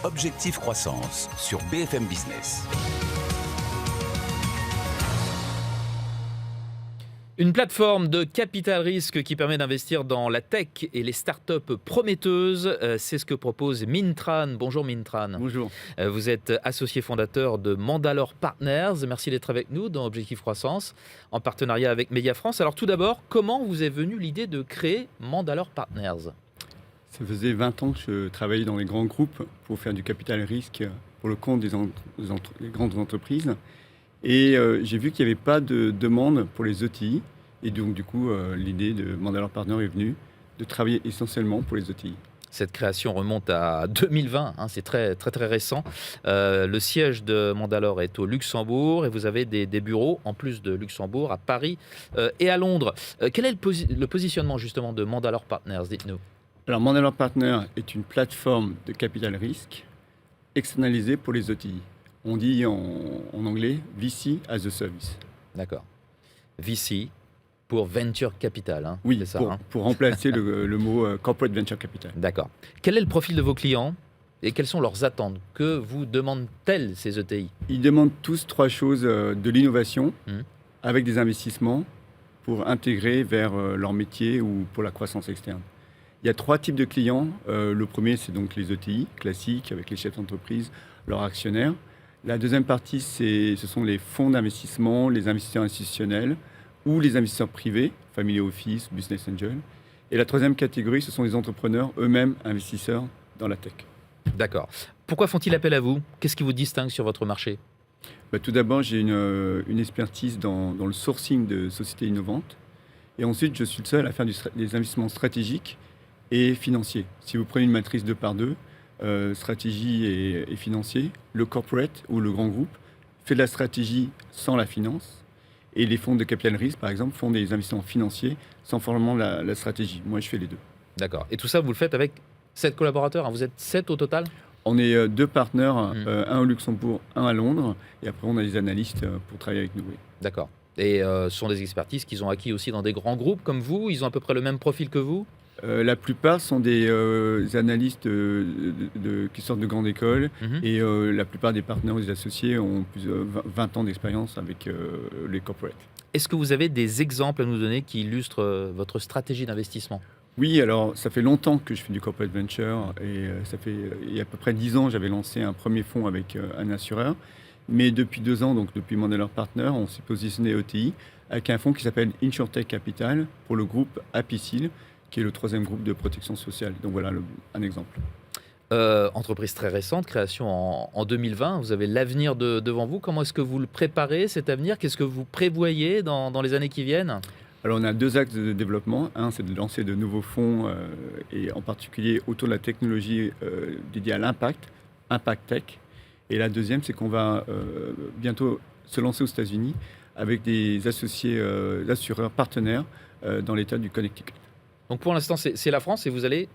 Objectif Croissance sur BFM Business. Une plateforme de capital risque qui permet d'investir dans la tech et les startups prometteuses. C'est ce que propose Mintran. Bonjour Mintran. Bonjour. Vous êtes associé fondateur de Mandalore Partners. Merci d'être avec nous dans Objectif Croissance en partenariat avec Média France. Alors tout d'abord, comment vous est venue l'idée de créer Mandalore Partners ? Ça faisait 20 ans que je travaillais dans les grands groupes pour faire du capital risque pour le compte des grandes entreprises. Et j'ai vu qu'il n'y avait pas de demande pour les ETI. Et donc, du coup, l'idée de Mandalore Partners est venue de travailler essentiellement pour les ETI. Cette création remonte à 2020, c'est très récent. Le siège de Mandalore est au Luxembourg et vous avez des bureaux, en plus de Luxembourg, à Paris et à Londres. Quel est le positionnement justement de Mandalore Partners ? Dites-nous. Alors, Mandalore Partners est une plateforme de capital risque externalisée pour les ETI. On dit en anglais « VC as a service ». D'accord. VC pour Venture Capital, oui, c'est ça, pour remplacer le mot Corporate Venture Capital. D'accord. Quel est le profil de vos clients et quelles sont leurs attentes ? Que vous demandent-elles ces ETI ? Ils demandent tous trois choses, de l'innovation avec des investissements pour intégrer vers leur métier ou pour la croissance externe. Il y a trois types de clients. Le premier, c'est donc les ETI classiques avec les chefs d'entreprise, leurs actionnaires. La deuxième partie, ce sont les fonds d'investissement, les investisseurs institutionnels ou les investisseurs privés, family office, business angel. Et la troisième catégorie, ce sont les entrepreneurs eux-mêmes investisseurs dans la tech. D'accord. Pourquoi font-ils appel à vous ? Qu'est-ce qui vous distingue sur votre marché ? Tout d'abord, j'ai une expertise dans le sourcing de sociétés innovantes. Et ensuite, je suis le seul à faire des investissements stratégiques et financiers. Si vous prenez une matrice 2 par 2, stratégie et financier, le corporate ou le grand groupe fait de la stratégie sans la finance et les fonds de capital risque, par exemple, font des investissements financiers sans forcément la stratégie. Moi, je fais les deux. D'accord. Et tout ça, vous le faites avec 7 collaborateurs, Vous êtes 7 au total ? On est 2 partenaires, un au Luxembourg, un à Londres, et après on a des analystes pour travailler avec nous. Oui. D'accord. Et ce sont des expertises qu'ils ont acquis aussi dans des grands groupes comme vous ? Ils ont à peu près le même profil que vous ? La plupart sont des analystes qui sortent de grandes écoles et la plupart des partenaires ou des associés ont plus de 20 ans d'expérience avec les corporates. Est-ce que vous avez des exemples à nous donner qui illustrent votre stratégie d'investissement ? Oui, alors ça fait longtemps que je fais du corporate venture et il y a à peu près 10 ans, j'avais lancé un premier fonds avec un assureur. Mais depuis 2 ans, donc depuis Mandalore Partners, on s'est positionné ETI avec un fonds qui s'appelle InsurTech Capital pour le groupe Apicil, qui est le 3e groupe de protection sociale. Donc voilà un exemple. Entreprise très récente, création en 2020. Vous avez l'avenir devant vous. Comment est-ce que vous le préparez, cet avenir ? Qu'est-ce que vous prévoyez dans les années qui viennent ? Alors on a 2 axes de développement. Un, c'est de lancer de nouveaux fonds, et en particulier autour de la technologie dédiée à l'impact, Impact Tech. Et la deuxième, c'est qu'on va bientôt se lancer aux États-Unis avec des associés assureurs partenaires dans l'État du Connecticut. Donc pour l'instant, c'est la France et vous allez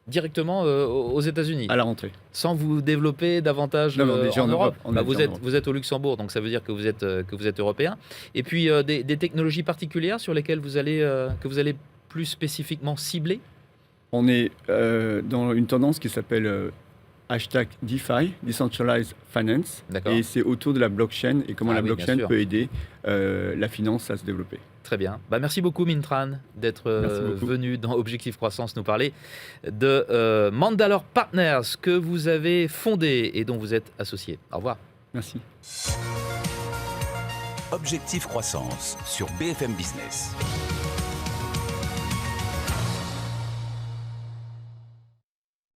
directement aux États-Unis. À la rentrée. Sans vous développer davantage déjà en Europe. Europe. Vous êtes au Luxembourg, donc ça veut dire que vous êtes européen. Et puis des technologies particulières sur lesquelles que vous allez plus spécifiquement cibler ? On est dans une tendance qui s'appelle hashtag DeFi, Decentralized Finance. D'accord. Et c'est autour de la blockchain et comment la blockchain peut aider la finance à se développer. Très bien. Merci beaucoup Mintran d'être venu dans Objectif Croissance nous parler de Mandalore Partners que vous avez fondé et dont vous êtes associé. Au revoir. Merci. Objectif Croissance sur BFM Business.